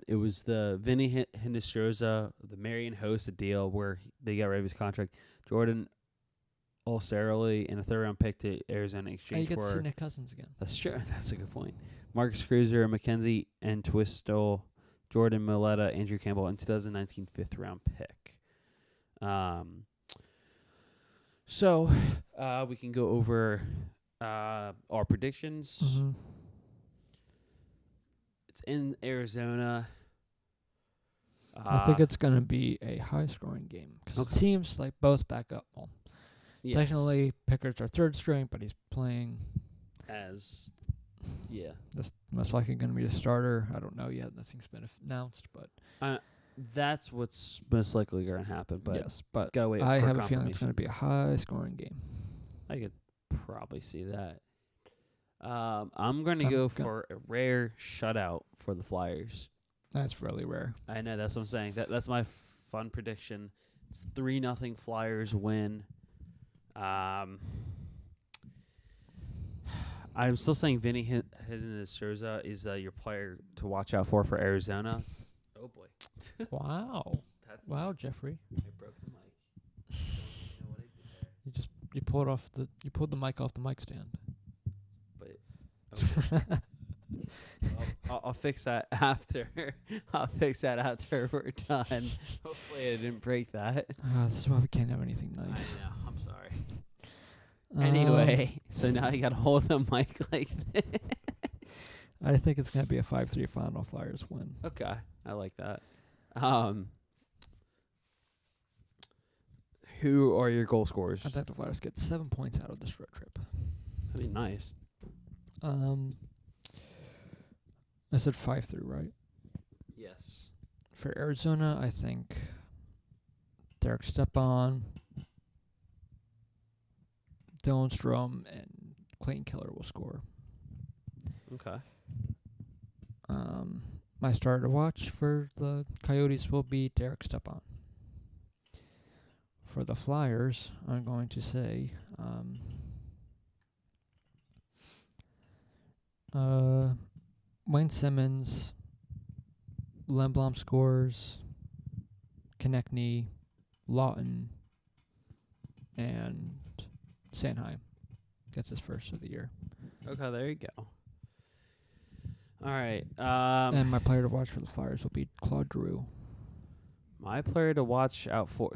It was the Vinny Hinostroza, the Marion Host deal where they got rid of his contract. Jordan Ulsterly and a third-round pick to Arizona in exchange you get for... to see Nick Cousins again. That's true. That's a good point. Marcus Cruiser, Mackenzie Entwistle, Jordan Milletta, Andrew Campbell, and 2019 fifth-round pick. So we can go over our predictions. It's in Arizona. I think it's going to be a high-scoring game because it seems like both back up. Well, technically, Pickett's our third string, but he's playing as... Yeah. That's most likely going to be the starter. I don't know yet. Nothing's been announced, but... that's what's most likely going to happen. But yes, but gotta wait I for have a feeling it's going to be a high-scoring game. I could probably see that. I'm going to go for a rare shutout for the Flyers. That's really rare. I know, that's what I'm saying. That's my fun prediction. It's 3-0 Flyers win. I'm still saying Vinny Hinostroza is your player to watch out for Arizona. Oh boy! Wow, Jeffrey. I broke the mic. You know what I did there? You pulled the mic off the mic stand. But I'll fix that after. I'll fix that after we're done. Hopefully, I didn't break that. This is why we can't have anything nice. I know. I'm sorry. Anyway, so now you got to hold the mic like this. I think it's going to be a 5-3 final. Flyers win. Okay, I like that. Who are your goal scorers? I think the Flyers get 7 points out of this road trip. That'd be nice. I said 5 through, right? Yes. For Arizona, I think Derek Stepan, Dylan Strom, and Clayton Keller will score. Okay. My starter to watch for the Coyotes will be Derek Stepan. For the Flyers, I'm going to say Wayne Simmons, Lindblom scores, Konechny, Lawton, and Sanheim gets his first of the year. Okay, there you go. All right. And my player to watch for the Flyers will be Claude Giroux. My player to watch out for